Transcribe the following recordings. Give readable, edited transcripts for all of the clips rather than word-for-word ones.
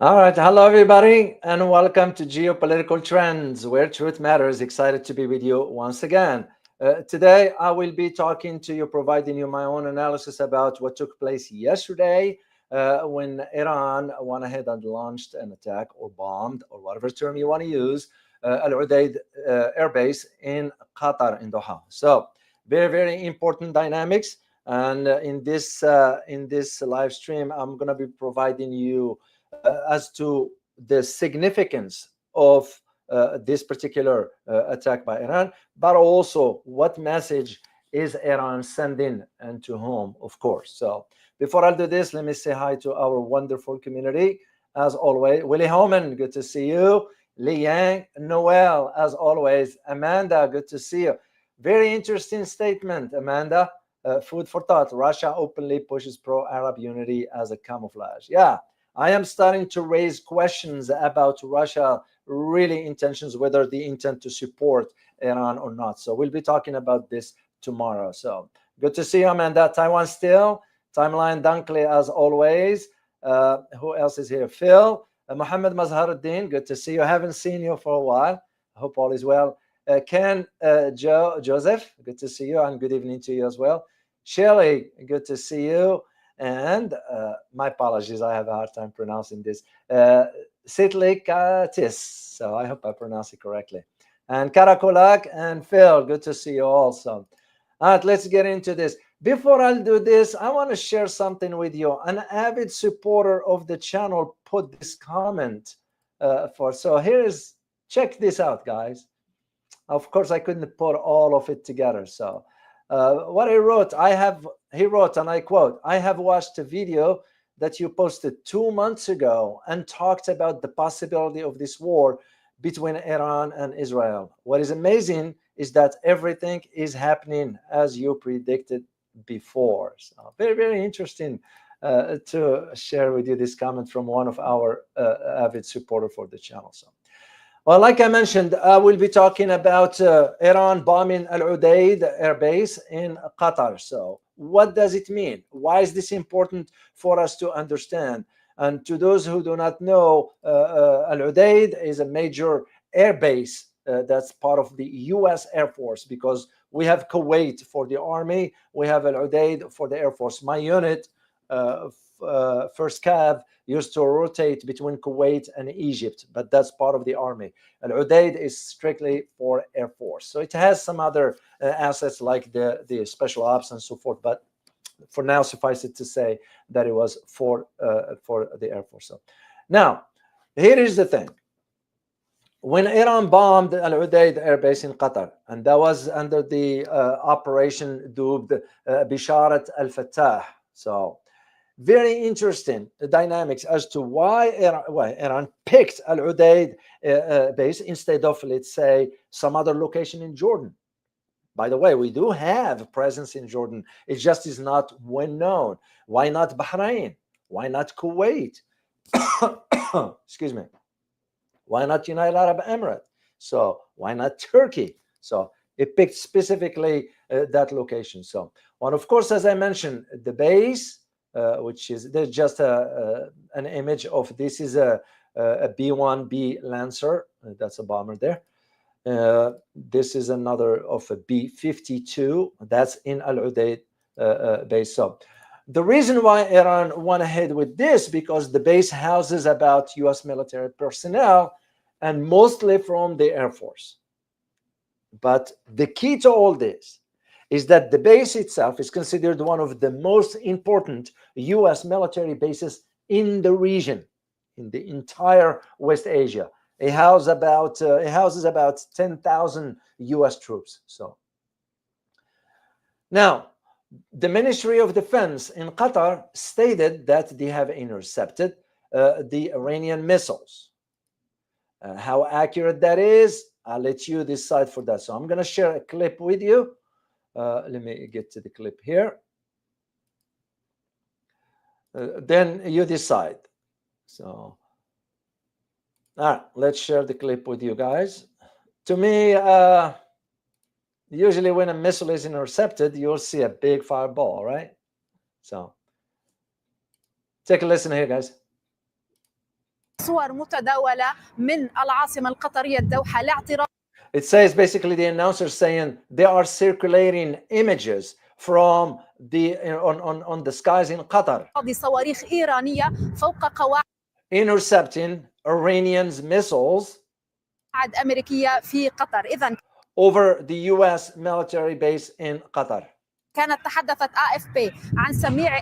All right. Hello, everybody, and welcome to Geopolitical Trends, where truth matters. Excited to be with you once again. Today, I will be talking to you, providing you my own analysis about what took place yesterday when Iran went ahead and launched an attack or bombed, or whatever term you want to use, al-Udeid Air Base in Qatar, in Doha. So, very, very important dynamics. And in this live stream, I'm going to be providing you as to the significance of this particular attack by Iran, but also what message is Iran sending and to whom, of course. So before I do this, let me say hi to our wonderful community. As always, Willie Homan, good to see you. Liang, Noel, as always. Amanda, good to see you. Very interesting statement, Amanda. Food for thought. Russia openly pushes pro-Arab unity as a camouflage. Yeah, I am starting to raise questions about Russia really intentions, whether the intent to support Iran or not. So we'll be talking about this tomorrow. So good to see you, Amanda. Taiwan still. Timeline Dunkley, as always. Who else is here? Phil. Mohammed Mazharuddin, good to see you. I haven't seen you for a while. I hope all is well. Ken Joseph, good to see you, and good evening to you as well. Shelly, good to see you. And my apologies, I have a hard time pronouncing this. Sitlikatis, so I hope I pronounce it correctly. And Karakolak and Phil, good to see you also. All right, let's get into this. Before I do this, I want to share something with you. An avid supporter of the channel put this comment so check this out, guys. Of course, I couldn't put all of it together. So what he wrote, and I quote, I have watched a video that you posted 2 months ago and talked about the possibility of this war between Iran and Israel. What is amazing is that everything is happening as you predicted before. So very, very interesting to share with you this comment from one of our avid supporter for the channel. So, well, like I mentioned, I will be talking about Iran bombing al-Udeid Air Base in Qatar. So what does it mean? Why is this important for us to understand? And to those who do not know, al-Udeid is a major air base that's part of the U.S. Air Force, because we have Kuwait for the Army, we have al-Udeid for the Air Force. My unit, First Cav, used to rotate between Kuwait and Egypt, but that's part of the army. Al Udeid is strictly for Air Force. So it has some other assets like the special ops and so forth, but for now, suffice it to say that it was for the Air Force. So now, here is the thing. When Iran bombed Al Udeid Air Base in Qatar, and that was under the operation dubbed Bisharat al-Fatah. So very interesting dynamics as to why Iran picked Al Udeid base instead of, let's say, some other location in Jordan. By the way, we do have a presence in Jordan. It just is not well known. Why not Bahrain? Why not Kuwait? Excuse me. Why not United Arab Emirates? So why not Turkey? So it picked specifically that location. So, well, of course, as I mentioned, the base, which is, there's just an image of, this is a B-1B Lancer. That's a bomber there. This is another of a B-52. That's in Al Udeid base. So the reason why Iran went ahead with this, because the base houses about U.S. military personnel, and mostly from the Air Force. But the key to all this is that the base itself is considered one of the most important U.S. military bases in the region, in the entire West Asia. It houses about 10,000 U.S. troops. So now, the Ministry of Defense in Qatar stated that they have intercepted the Iranian missiles. How accurate that is, I'll let you decide for that. So I'm going to share a clip with you. Let me get to the clip here. Then you decide. So, all right, let's share the clip with you guys. To me, usually when a missile is intercepted, you'll see a big fireball, right? So take a listen here, guys. صور متداولة من العاصمة القطرية الدوحة لاعتراض. It says basically the announcer saying they are circulating images from the on the skies in Qatar صواريخ إيرانية فوق قواعد intercepting Iranians missiles أمريكية في قطر. إذن over the US military base in Qatar. كانت تحدثت AFP عن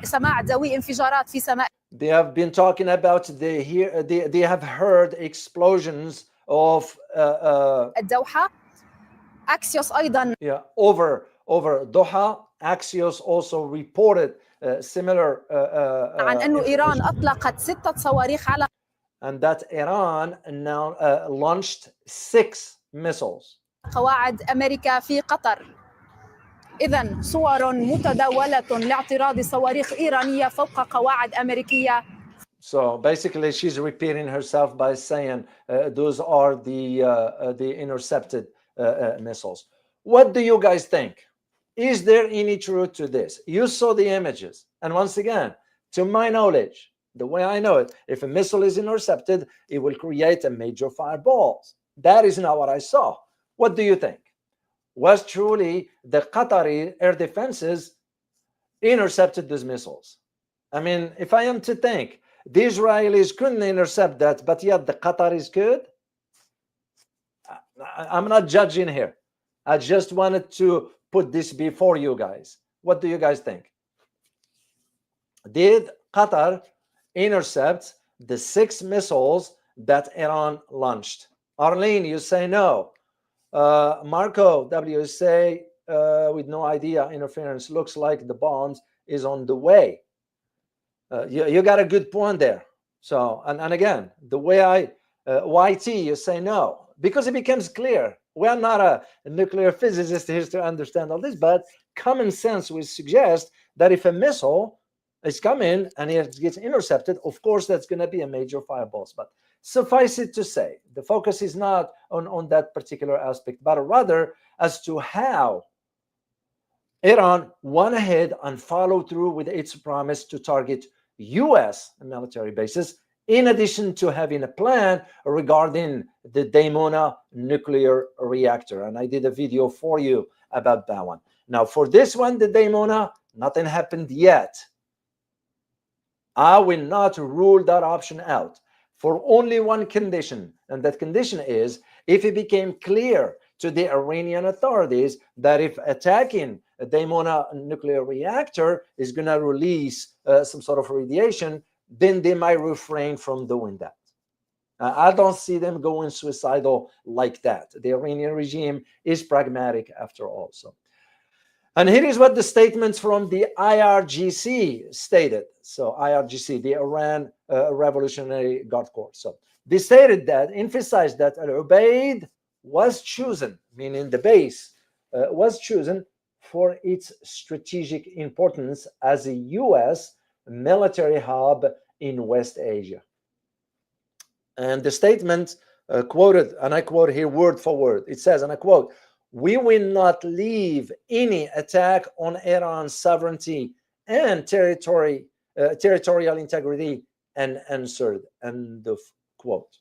سماع ذوي انفجارات في سماء. They have been talking about they have heard explosions of الدوحة. Axios أيضا over Doha. Axios also reported similar عن أنه إيران أطلقت 6 صواريخ على and that Iran now launched 6 missiles قواعد أمريكا في قطر. إذن صور متداولة لاعتراض صواريخ إيرانية فوق قواعد أمريكية. So basically she's repeating herself by saying those are the intercepted missiles. What do you guys think? Is there any truth to this? You saw the images, and once again, to my knowledge, the way I know it, if a missile is intercepted, it will create a major fireball. That is not what I saw. What do you think? Was truly the Qatari air defenses intercepted these missiles? I mean, if I am to think, the Israelis couldn't intercept that, but yet the Qataris could? I'm not judging here. I just wanted to put this before you guys. What do you guys think? Did Qatar intercept the 6 missiles that Iran launched? Arlene, you say no. Marco W say with no idea interference. Looks like the bombs is on the way. You got a good point there. So and again, the way I YT, you say no, because it becomes clear. We're not a nuclear physicist here to understand all this, but common sense would suggest that if a missile is coming and it gets intercepted, of course that's going to be a major fireball. But suffice it to say, the focus is not on that particular aspect, but rather as to how Iran went ahead and followed through with its promise to target US military bases, in addition to having a plan regarding the Dimona nuclear reactor. And I did a video for you about that one. Now, for this one, the Dimona, nothing happened yet. I will not rule that option out for only one condition, and that condition is if it became clear to the Iranian authorities that if attacking a Dimona nuclear reactor is going to release some sort of radiation, then they might refrain from doing that. I don't see them going suicidal like that. The Iranian regime is pragmatic after all. So, and here is what the statements from the IRGC stated. So IRGC, the Iran Revolutionary Guard Corps. So they stated that, emphasized that Al-Udeid was chosen, meaning the base was chosen for its strategic importance as a U.S. military hub in West Asia. And the statement quoted, and I quote here word for word, it says, and I quote, "We will not leave any attack on Iran's sovereignty and territorial integrity unanswered," end of quote.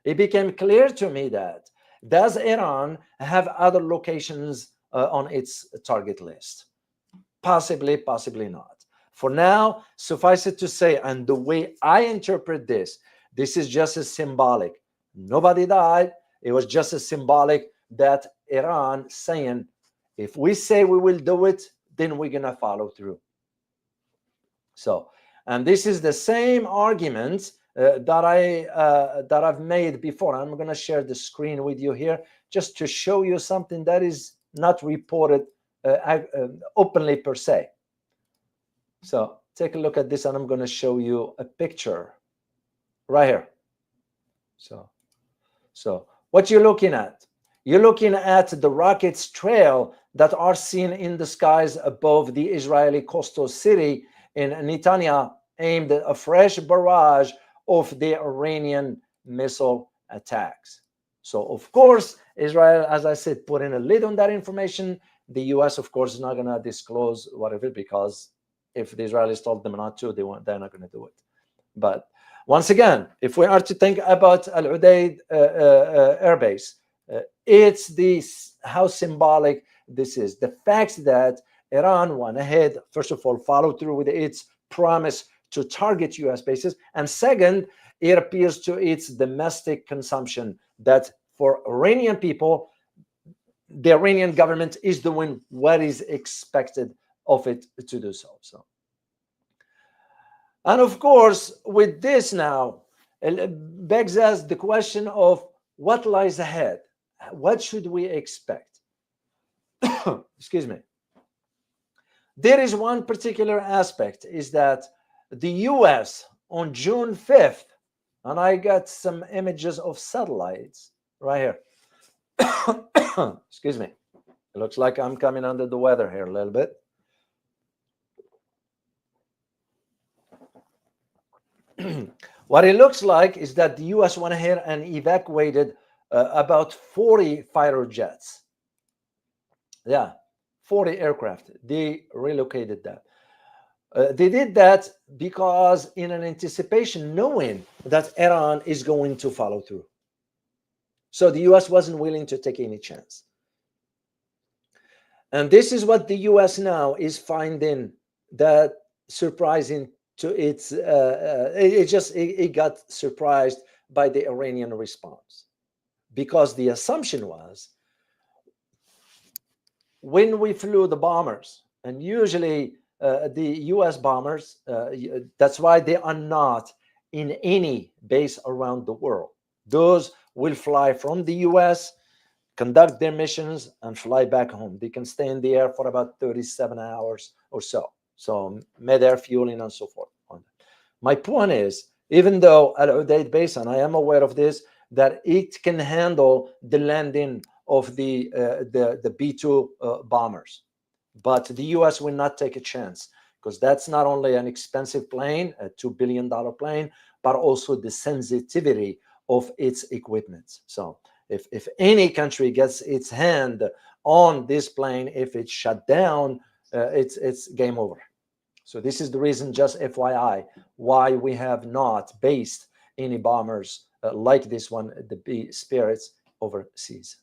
It became clear to me that does Iran have other locations on its target list? Possibly, possibly not. For now, suffice it to say, and the way I interpret this, this is just as symbolic. Nobody died. It was just as symbolic that Iran saying, if we say we will do it, then we're going to follow through. So, and this is the same argument that I've made before. I'm going to share the screen with you here just to show you something that is not reported openly per se. So take a look at this, and I'm going to show you a picture right here. So what you're looking at? You're looking at the rockets trail that are seen in the skies above the Israeli coastal city in Netanya, aimed at a fresh barrage of the Iranian missile attacks. So of course, Israel, as I said, put in a lid on that information. The US, of course, is not going to disclose whatever, because if the Israelis told them not to, they're not going to do it. But once again, if we are to think about al-Udeid Air Base, it's how symbolic this is. The fact that Iran went ahead, first of all, followed through with its promise to target US bases, and second, it appears to its domestic consumption that for Iranian people, the Iranian government is doing what is expected of it to do so. And of course, with this now, it begs us the question of what lies ahead. What should we expect? Excuse me. There is one particular aspect, is that the US on June 5th, and I got some images of satellites right here. Excuse me. It looks like I'm coming under the weather here a little bit. What it looks like is that the US went ahead and evacuated about 40 fighter jets. Yeah, 40 aircraft. They relocated that. They did that because in an anticipation, knowing that Iran is going to follow through. So the US wasn't willing to take any chance. And this is what the US now is finding that surprising to its, it got surprised by the Iranian response. Because the assumption was, when we flew the bombers, and usually the US bombers, that's why they are not in any base around the world. Those will fly from the US, conduct their missions, and fly back home. They can stay in the air for about 37 hours or so. So mid-air fueling and so forth. My point is, even though al-Udeid Base, and I am aware of this, that it can handle the landing of the B-2 bombers, but the US will not take a chance, because that's not only an expensive plane, a $2 billion plane, but also the sensitivity of its equipment. So if any country gets its hand on this plane, if it's shut down, it's game over. So this is the reason, just FYI, why we have not based any bombers like this one, the B Spirits, overseas.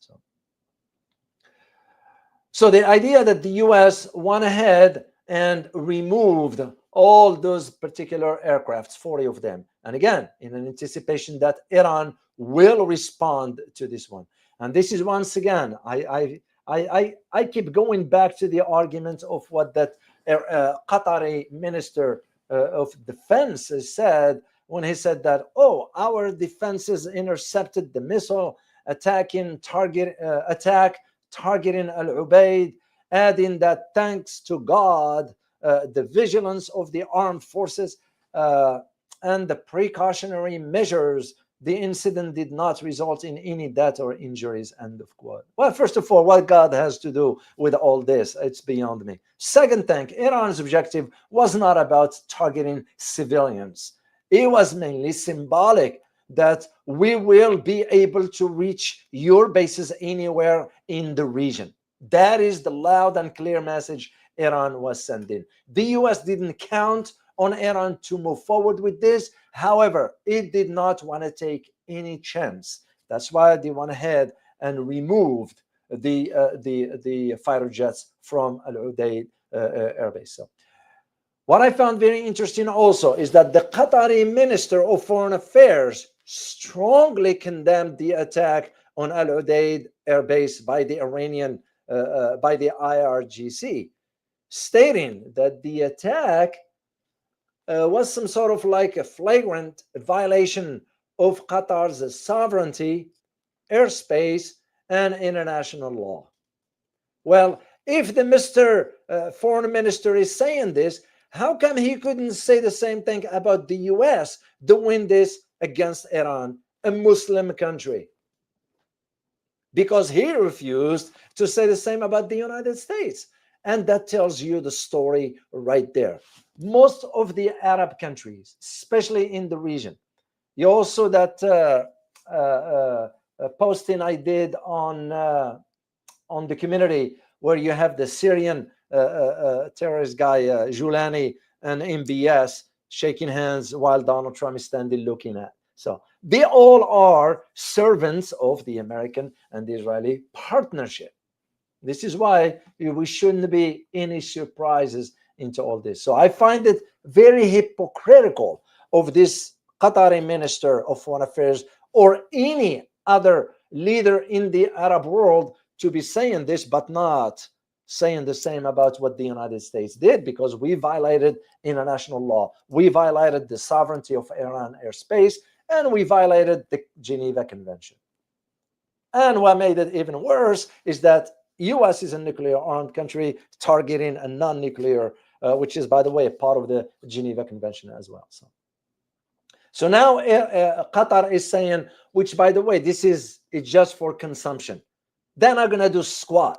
So the idea that the US went ahead and removed all those particular aircrafts, 40 of them, and again, in an anticipation that Iran will respond to this one. And this is, once again, I keep going back to the argument of what that Qatari minister of defense said when he said that, oh, our defenses intercepted the missile targeting al-Udeid, adding that thanks to God, the vigilance of the armed forces and the precautionary measures, the incident did not result in any death or injuries, end of quote. Well, first of all, what God has to do with all this, it's beyond me. Second thing, Iran's objective was not about targeting civilians. It was mainly symbolic that we will be able to reach your bases anywhere in the region. That is the loud and clear message Iran was sending. The US didn't count on Iran to move forward with this. However, it did not want to take any chance. That's why they went ahead and removed the fighter jets from al-Udeid Air Base. So what I found very interesting also is that the Qatari Minister of Foreign Affairs strongly condemned the attack on al-Udeid Air Base by the Iranian, by the IRGC, stating that the attack was some sort of like a flagrant violation of Qatar's sovereignty, airspace, and international law. Well, if the foreign minister is saying this, how come he couldn't say the same thing about the US doing this against Iran, a Muslim country? Because he refused to say the same about the United States. And that tells you the story right there. Most of the Arab countries, especially in the region, you also that posting I did on the community where you have the Syrian terrorist guy Julani and MBS shaking hands while Donald Trump is standing looking at. So they all are servants of the American and the Israeli partnership. This is why we shouldn't be any surprises into all this. So I find it very hypocritical of this Qatari Minister of Foreign Affairs or any other leader in the Arab world to be saying this, but not saying the same about what the United States did, because we violated international law. We violated the sovereignty of Iran airspace, and we violated the Geneva Convention. And what made it even worse is that U.S. is a nuclear armed country targeting a non-nuclear, which is, by the way, part of the Geneva Convention as well. So now Qatar is saying, which, by the way, this is just for consumption. They're not going to do squat.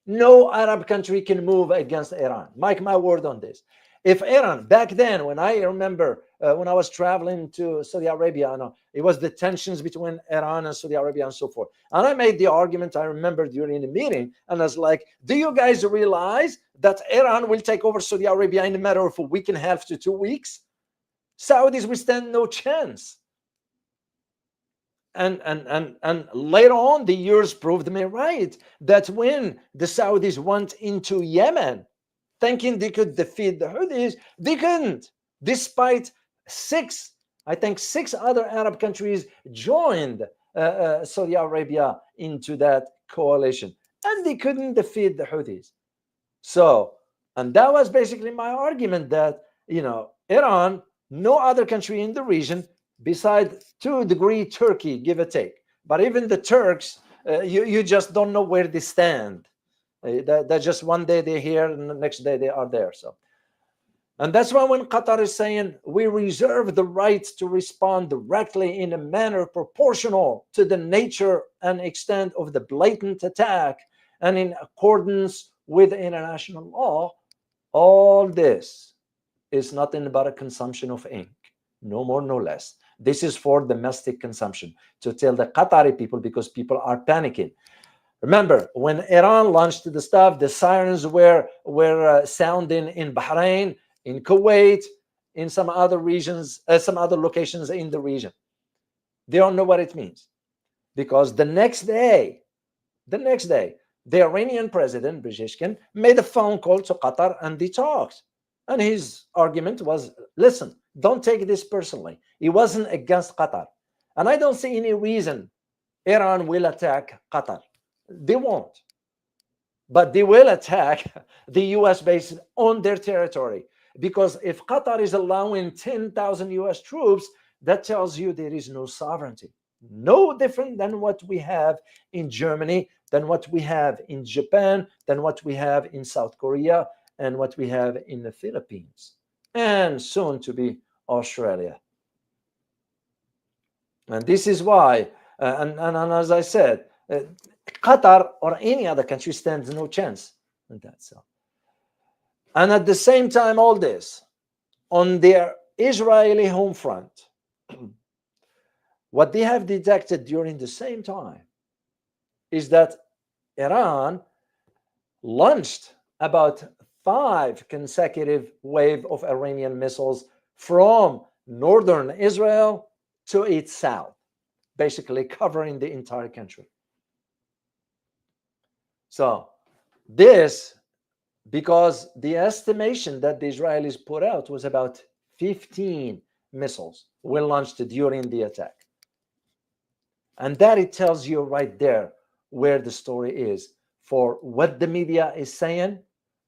No Arab country can move against Iran. Mark my word on this. If Iran, back then, when I remember when I was traveling to Saudi Arabia, it was the tensions between Iran and Saudi Arabia and so forth. And I made the argument, I remember during the meeting, and I was like, do you guys realize that Iran will take over Saudi Arabia in a matter of a week and a half to 2 weeks? Saudis will stand no chance. And later on, the years proved me right, that when the Saudis went into Yemen, thinking they could defeat the Houthis, they couldn't, despite six other Arab countries joined Saudi Arabia into that coalition, and they couldn't defeat the Houthis. So, and that was basically my argument, that, Iran, no other country in the region, besides to a degree Turkey, give or take, but even the Turks, you just don't know where they stand. That just one day they're here and the next day they are there. So, and that's why when Qatar is saying we reserve the right to respond directly in a manner proportional to the nature and extent of the blatant attack and in accordance with international law, all this is nothing but a consumption of ink, no more, no less. This is for domestic consumption, to tell the Qatari people, because people are panicking. Remember, when Iran launched the stuff, the sirens were sounding in Bahrain, in Kuwait, in some other regions, some other locations in the region. They don't know what it means, because the next day, the Iranian president, Bisharat, made a phone call to Qatar and they talked. And his argument was, listen, don't take this personally. It wasn't against Qatar. And I don't see any reason Iran will attack Qatar. They won't. But they will attack the US base on their territory. Because if Qatar is allowing 10,000 US troops, that tells you there is no sovereignty. No different than what we have in Germany, than what we have in Japan, than what we have in South Korea, and what we have in the Philippines, and soon to be Australia. And this is why, and as I said, Qatar or any other country stands no chance in that. So, and at the same time, all this on their Israeli home front, what they have detected during the same time is that Iran launched about 5 consecutive waves of Iranian missiles from northern Israel to its south, basically covering the entire country. So this, because the estimation that the Israelis put out was about 15 missiles were launched during the attack. And that it tells you right there where the story is for what the media is saying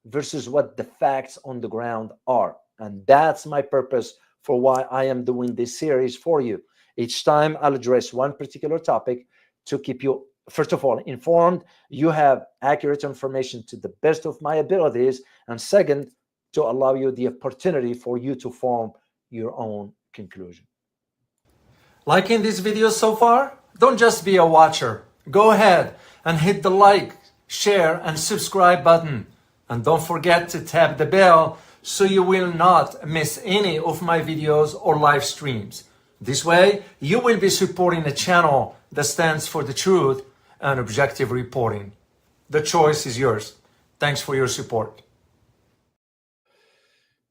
versus what the facts on the ground are. And that's my purpose for why I am doing this series for you. Each time I'll address one particular topic to keep you, first of all, informed. You have accurate information to the best of my abilities. And second, to allow you the opportunity for you to form your own conclusion. Liking this video so far? Don't just be a watcher. Go ahead and hit the like, share, and subscribe button. And don't forget to tap the bell so you will not miss any of my videos or live streams. This way, you will be supporting a channel that stands for the truth and objective reporting. The choice is yours. Thanks for your support.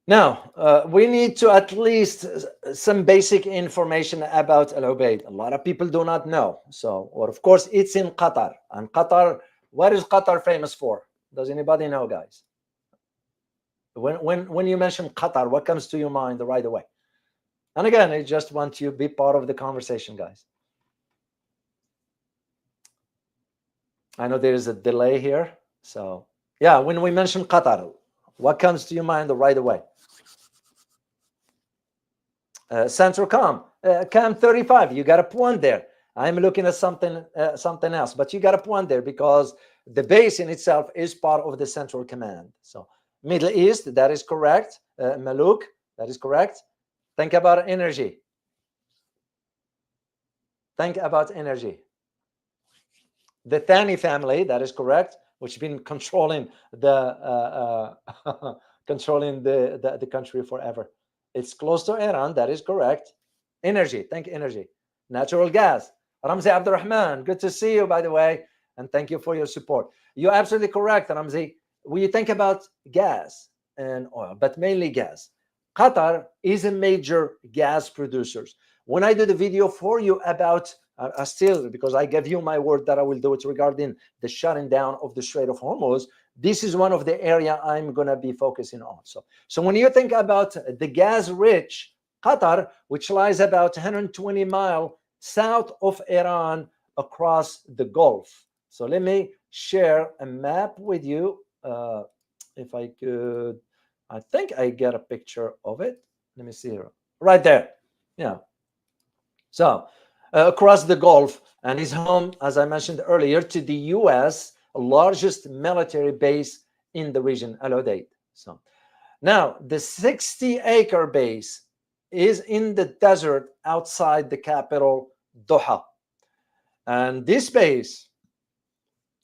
Now, we need to at least some basic information about Al-Udeid. A lot of people do not know. So, or of course, it's in Qatar. And Qatar, what is Qatar famous for? Does anybody know, guys? When you mention Qatar, what comes to your mind right away? And again, I just want you to be part of the conversation, guys. I know there is a delay here. So, yeah, when we mention Qatar, what comes to your mind right away? Central Cam 35. You got a point there. I'm looking at something else, but you got a point there because the base in itself is part of the Central Command. So Middle East, that is correct. Maluk, that is correct. Think about energy. Think about energy. The Thani family, that is correct, which has been controlling the controlling the country forever. It's close to Iran, that is correct. Energy, think energy. Natural gas. Ramzi Abdurrahman, good to see you, by the way, and thank you for your support. You're absolutely correct, Ramzi. When you think about gas and oil, but mainly gas, Qatar is a major gas producer. When I do the video for you about, still, because I gave you my word that I will do it regarding the shutting down of the Strait of Hormuz, this is one of the area I'm going to be focusing on. So when you think about the gas-rich Qatar, which lies about 120 miles south of Iran across the Gulf. So let me share a map with you. If I could, I think I get a picture of it. Let me see here. Right there. Yeah. So across the Gulf, and is home, as I mentioned earlier, to the U.S. largest military base in the region, Al-Udeid. So now the 60-acre base is in the desert outside the capital, Doha. And this base,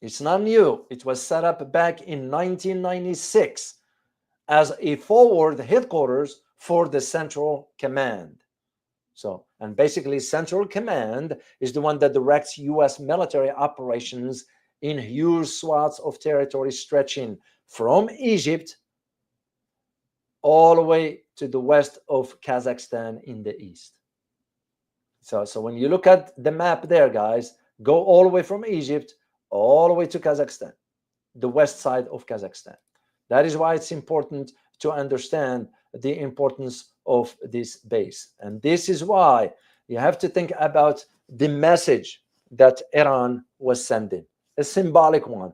it's not new. It was set up back in 1996 as a forward headquarters for the Central Command. So, and basically Central Command is the one that directs U.S. military operations in huge swaths of territory stretching from Egypt all the way to the west of Kazakhstan in the east. So when you look at the map there, guys, go all the way from Egypt all the way to Kazakhstan, the west side of Kazakhstan. That is why it's important to understand the importance of this base. And this is why you have to think about the message that Iran was sending, a symbolic one.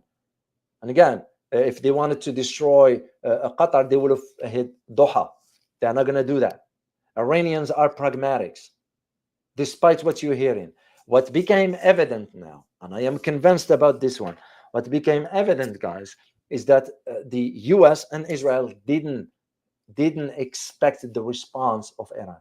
And again, if they wanted to destroy Qatar, they would have hit Doha. They're not going to do that. Iranians are pragmatics, despite what you're hearing. What became evident now, and I am convinced about this one, what became evident, guys, is that the US and Israel didn't expect the response of Iran.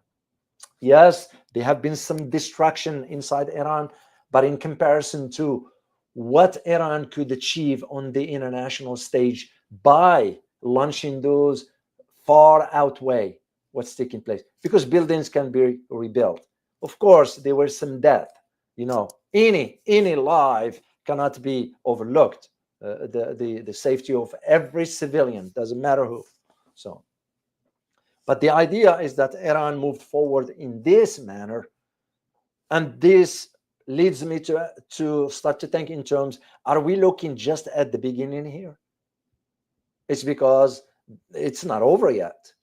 Yes, there have been some destruction inside Iran, but in comparison to what Iran could achieve on the international stage by launching those, far outweigh what's taking place, because buildings can be rebuilt. Of course, there were some death. You know, any life cannot be overlooked. The safety of every civilian, doesn't matter who. So, but the idea is that Iran moved forward in this manner, and this leads me to start to think in terms: are we looking just at the beginning here? It's because it's not over yet.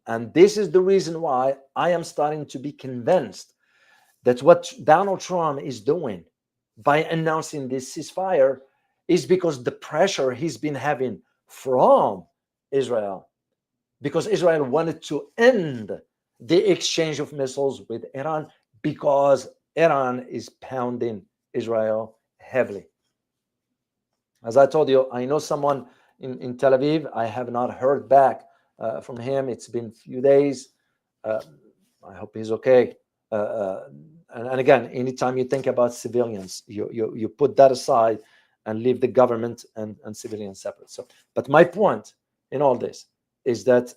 And this is the reason why I am starting to be convinced that what Donald Trump is doing by announcing this ceasefire is because the pressure he's been having from Israel, because Israel wanted to end the exchange of missiles with Iran, because Iran is pounding Israel heavily. As I told you, I know someone in Tel Aviv. I have not heard back from him. It's been a few days. I hope he's okay. And again, anytime you think about civilians, you put that aside and leave the government and civilians separate. So, but my point in all this is that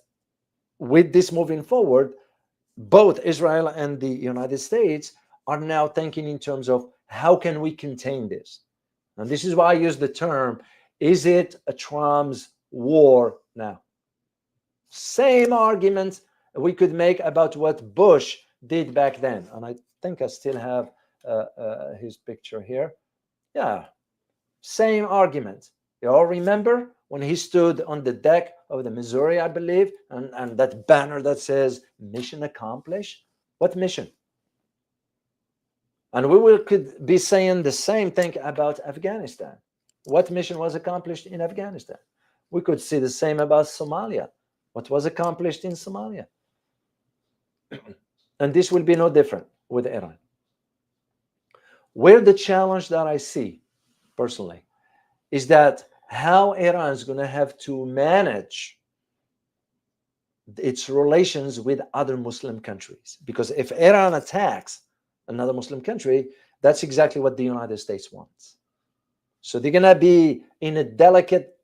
with this moving forward, both Israel and the United States are now thinking in terms of how can we contain this? And this is why I use the term, is it a Trump's war now? Same argument we could make about what Bush did back then. And I think I still have his picture here. Yeah, same argument. You all remember when he stood on the deck of the Missouri, I believe, and that banner that says mission accomplished? What mission? And we could be saying the same thing about Afghanistan. What mission was accomplished in Afghanistan? We could see the same about Somalia. What was accomplished in Somalia? And this will be no different with Iran. Where the challenge that I see personally is that how Iran is going to have to manage its relations with other Muslim countries. Because if Iran attacks another Muslim country, that's exactly what the United States wants. So they're going to be in a delicate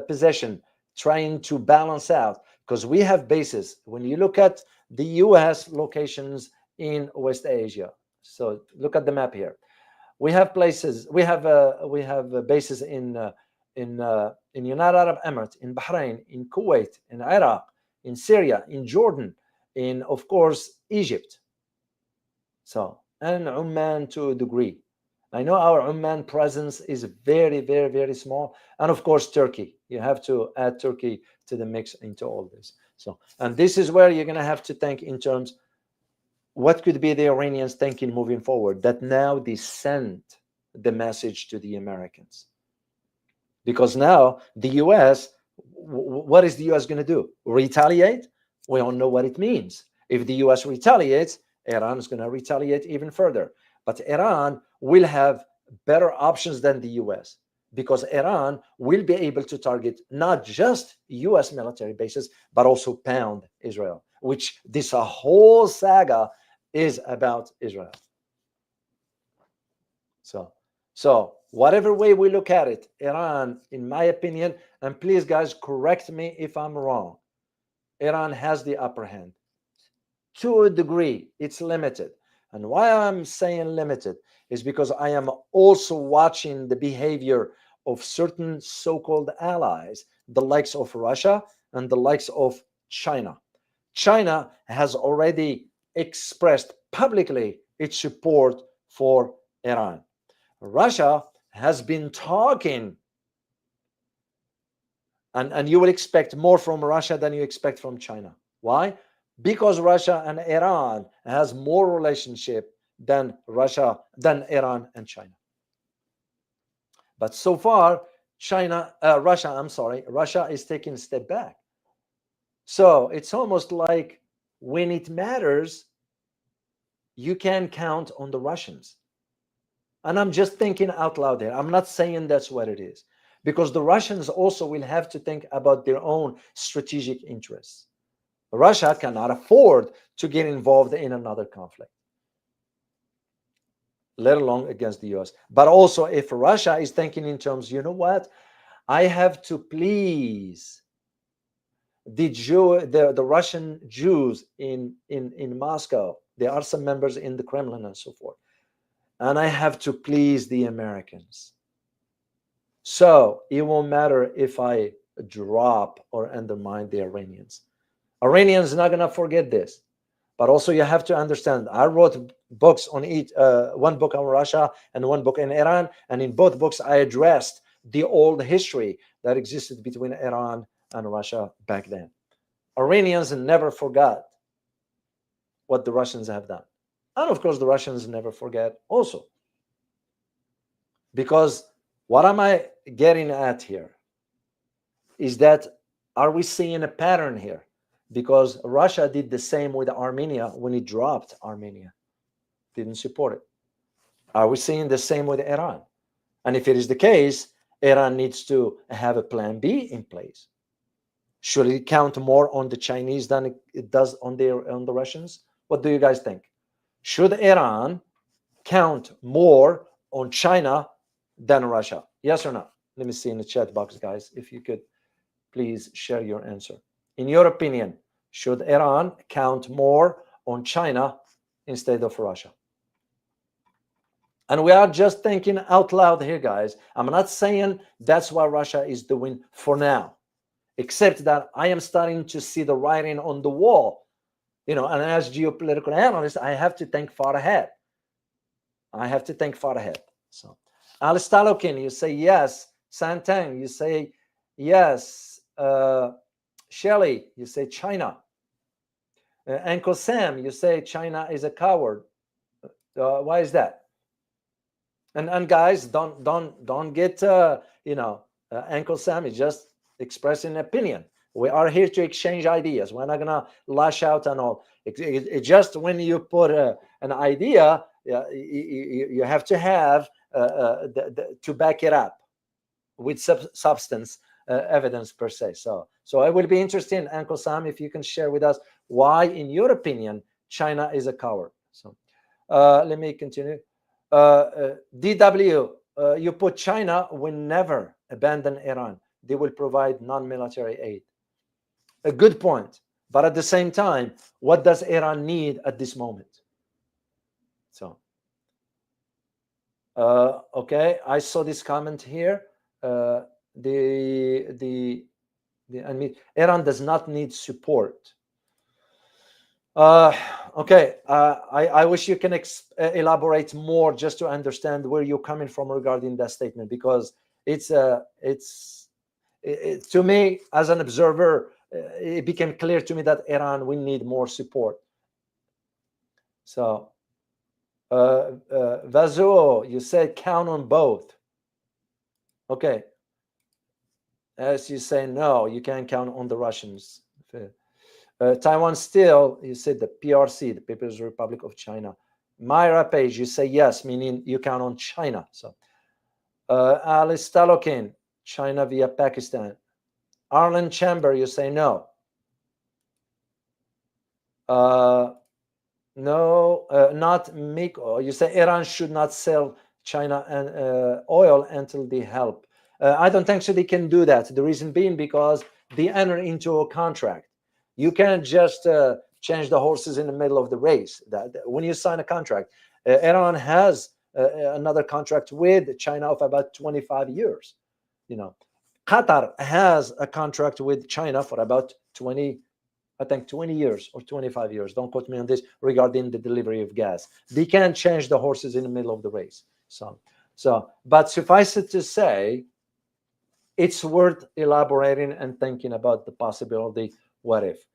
position trying to balance out, because we have bases. When you look at the US locations in West Asia, so look at the map here. We have places. We have bases in United Arab Emirates, in Bahrain, in Kuwait, in Iraq, in Syria, in Jordan, in, of course, Egypt. So, and Oman to a degree. I know our Oman presence is very, very, very small. And of course, Turkey. You have to add Turkey to the mix into all this. So, and this is where you're going to have to think in terms, what could be the Iranians thinking moving forward, that now they send the message to the Americans? Because now the US, what is the US going to do? Retaliate? We don't know what it means. If the US retaliates, Iran is going to retaliate even further. But Iran will have better options than the US, because Iran will be able to target not just US military bases, but also pound Israel, which this whole saga is about Israel. So whatever way we look at it, Iran, in my opinion, and please guys, correct me if I'm wrong, Iran has the upper hand. To a degree, it's limited. And why I'm saying limited is because I am also watching the behavior of certain so-called allies, the likes of Russia and the likes of China. China has already expressed publicly its support for Iran. Russia has been talking, and you will expect more from Russia than you expect from China. Why? Because Russia and Iran has more relationship than Russia, than Iran and China. But so far, Russia is taking a step back. So it's almost like when it matters, you can count on the Russians. And I'm just thinking out loud here. I'm not saying that's what it is, because the Russians also will have to think about their own strategic interests. Russia cannot afford to get involved in another conflict, let alone against the US. But also, if Russia is thinking in terms, you know what, I have to please the Russian Jews in Moscow. There are some members in the Kremlin and so forth, and I have to please the Americans. So it won't matter if I drop or undermine the Iranians. Iranians are not going to forget this. But also you have to understand, I wrote books on each, one book on Russia and one book in Iran. And in both books, I addressed the old history that existed between Iran and Russia back then. Iranians never forgot what the Russians have done. And of course, the Russians never forget also. Because what am I getting at here is that, are we seeing a pattern here? Because Russia did the same with Armenia when it dropped Armenia, didn't support it. Are we seeing the same with Iran? And if it is the case, Iran needs to have a plan B in place. Should it count more on the Chinese than it does on the Russians? What do you guys think? Should Iran count more on China than Russia? Yes or no? Let me see in the chat box, guys, if you could please share your answer. In your opinion, should Iran count more on China instead of Russia? And we are just thinking out loud here, guys. I'm not saying that's what Russia is doing for now. except that I am starting to see the writing on the wall. And as geopolitical analyst, I have to think far ahead. So, Al-Stalokin, you say yes. Santang, you say yes. Shelley, you say China. Uncle Sam, you say China is a coward. Why is that? And guys, don't get Uncle Sam is just expressing an opinion. We are here to exchange ideas. We're not gonna lash out and all. It just when you put an idea, you have to have to back it up with substance evidence per se. So I will be interested, Uncle Sam, if you can share with us why, in your opinion, China is a coward. So let me continue. DW, you put China will never abandon Iran. They will provide non-military aid. A good point. But at the same time, what does Iran need at this moment? So, okay, I saw this comment here. Iran does not need support. Okay, I wish you can elaborate more just to understand where you're coming from regarding that statement, because it's to me as an observer, it became clear to me that Iran will need more support. So, Vazuo, you said count on both. Okay. As you say, no, you can't count on the Russians. Taiwan still, you said the PRC, the People's Republic of China. Myra Page, you say yes, meaning you count on China. So, Alice Talokin, China via Pakistan. Arlen Chamber, you say no. No, not Miko. You say Iran should not sell China and oil until they help. I don't think so they can do that. The reason being because they enter into a contract. You can't just change the horses in the middle of the race. When you sign a contract, Iran has another contract with China of about 25 years. Qatar has a contract with China for about 20 years or 25 years. Don't quote me on this regarding the delivery of gas. They can't change the horses in the middle of the race. But suffice it to say, it's worth elaborating and thinking about the possibility. What if?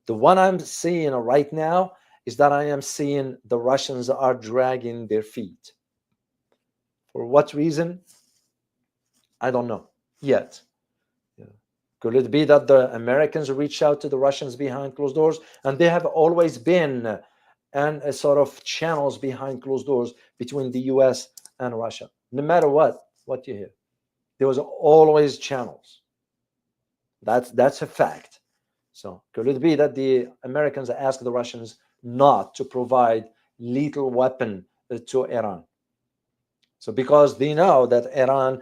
The one I'm seeing right now is that I am seeing the Russians are dragging their feet. For what reason? I don't know yet. Could it be that the Americans reach out to the Russians behind closed doors? And they have always been a sort of channels behind closed doors between the US and Russia. No matter what you hear, there was always channels. That's a fact. So could it be that the Americans ask the Russians not to provide lethal weapon to Iran? So because they know that Iran,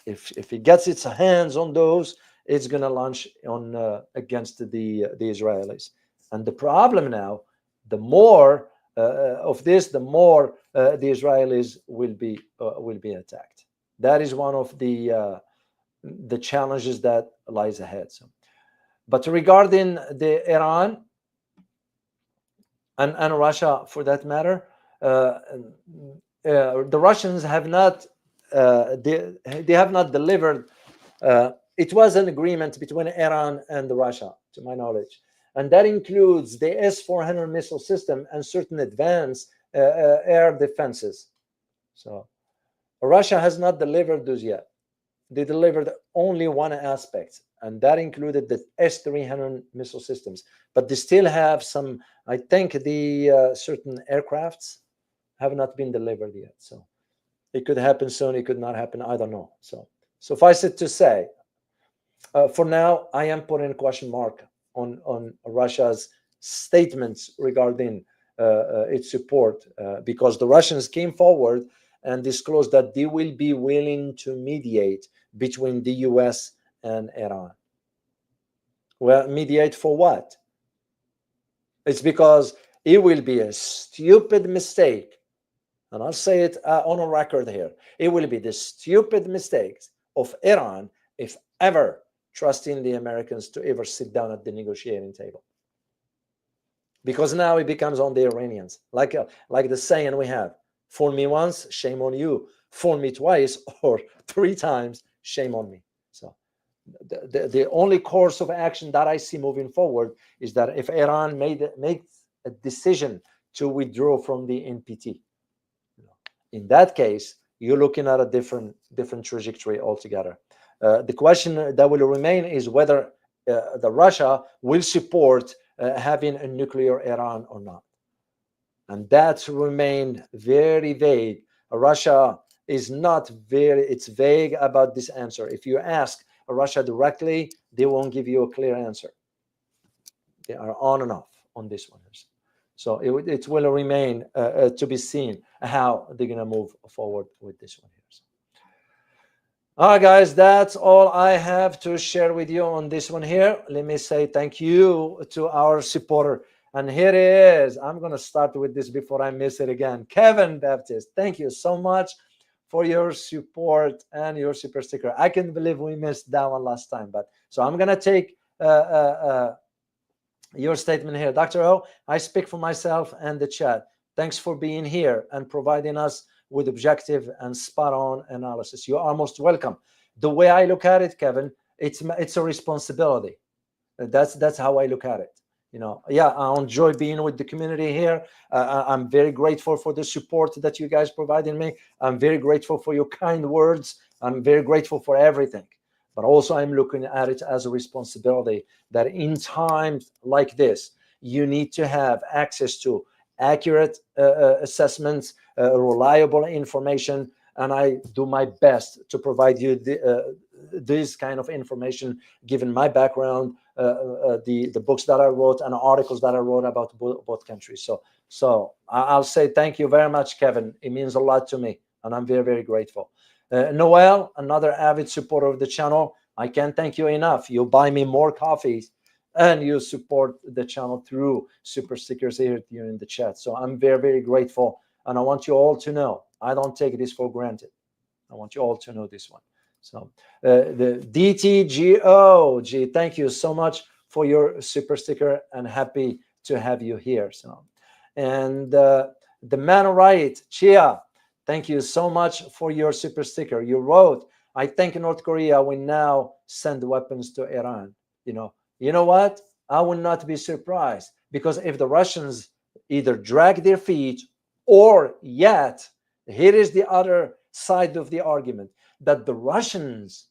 if it gets its hands on those, it's going to launch on against the Israelis. And the problem now, the more of this, the more the Israelis will be attacked. That is one of the challenges that lies ahead. So, but regarding the Iran and Russia, for that matter, the Russians have not they have not delivered. It was an agreement between Iran and Russia, to my knowledge, and that includes the S-400 missile system and certain advanced air defenses. So Russia has not delivered those yet. They delivered only one aspect, and that included the S-300 missile systems. But they still have some, I think the certain aircrafts have not been delivered yet. So it could happen soon, it could not happen, I don't know. So suffice it to say, for now, I am putting a question mark on Russia's statements regarding its support, because the Russians came forward and disclosed that they will be willing to mediate between the US and Iran. Well, mediate for what? It's because it will be a stupid mistake, and I'll say it on a record here. It will be the stupid mistakes of Iran if ever trusting the Americans to ever sit down at the negotiating table. Because now it becomes on the Iranians, like the saying we have: fool me once, shame on you; fool me twice or 3 times, shame on me. So the only course of action that I see moving forward is that if Iran makes a decision to withdraw from the NPT, in that case, you're looking at a different trajectory altogether. The question that will remain is whether the Russia will support having a nuclear Iran or not. And that remained very vague. Russia is not it's vague about this answer. If you ask Russia directly, they won't give you a clear answer. They are on and off on this one. So it will remain to be seen how they're going to move forward with this one here. All right, guys, that's all I have to share with you on this one here. Let me say thank you to our supporter. And here it is. I'm going to start with this before I miss it again. Kevin Baptist, thank you so much for your support and your super sticker. I can't believe we missed that one last time. But so I'm going to take your statement here. Dr. O, I speak for myself and the chat. Thanks for being here and providing us with objective and spot-on analysis. You are most welcome. The way I look at it, Kevin, it's a responsibility. That's how I look at it. Yeah, I enjoy being with the community here. I'm very grateful for the support that you guys providing me. I'm very grateful for your kind words. I'm very grateful for everything. But also I'm looking at it as a responsibility that in times like this, you need to have access to accurate assessments, reliable information, and I do my best to provide you this kind of information, given my background, the books that I wrote and articles that I wrote about both countries. So I'll say thank you very much, Kevin. It means a lot to me, and I'm very, very grateful. Noel, another avid supporter of the channel. I can't thank you enough. You buy me more coffees and you support the channel through super stickers here in the chat. So I'm very, very grateful. And I want you all to know, I don't take this for granted. I want you all to know this one. So the DTGO, thank you so much for your super sticker and happy to have you here. So, and the man right, Chia, thank you so much for your super sticker. You wrote, I think North Korea will now send weapons to Iran. You know what? I will not be surprised, because if the Russians either drag their feet or yet, here is the other side of the argument, that the Russians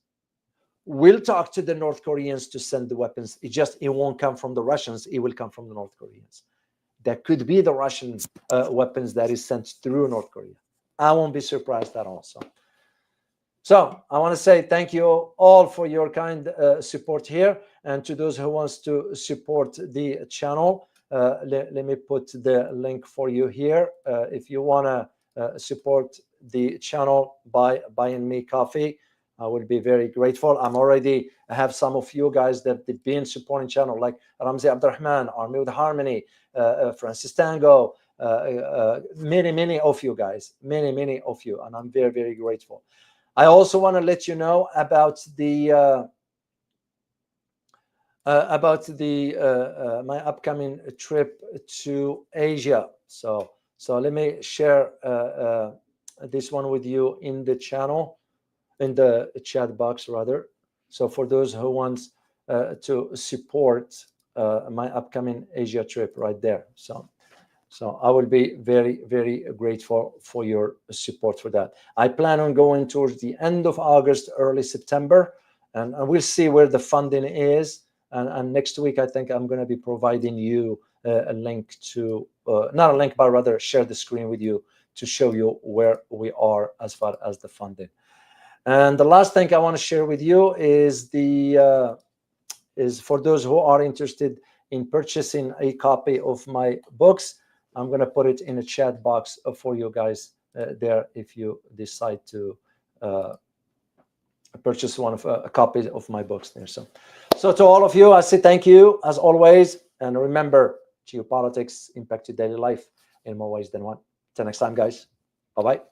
will talk to the North Koreans to send the weapons. It won't come from the Russians. It will come from the North Koreans. That could be the Russian weapons that is sent through North Korea. I won't be surprised at all. So I want to say thank you all for your kind support here. And to those who wants to support the channel, let me put the link for you here. If you want to support the channel by buying me coffee, I will be very grateful. I have some of you guys that have been supporting channel, like Ramzi Abdurrahman, Army with Harmony, Francis Tango, many of you guys, many of you, and I'm very, very grateful. I also want to let you know about the my upcoming trip to Asia. So let me share this one with you in the channel, in the chat box rather. So for those who want to support my upcoming Asia trip, right there. So I will be very, very grateful for your support for that. I plan on going towards the end of August, early September, and we'll see where the funding is. And next week, I think I'm going to be providing you a link to, not a link, but rather share the screen with you to show you where we are as far as the funding. And the last thing I want to share with you is is for those who are interested in purchasing a copy of my books. I'm going to put it in a chat box for you guys there if you decide to purchase a copy of my books there. So to all of you, I say thank you as always. And remember, geopolitics impact your daily life in more ways than one. Till next time, guys. Bye-bye.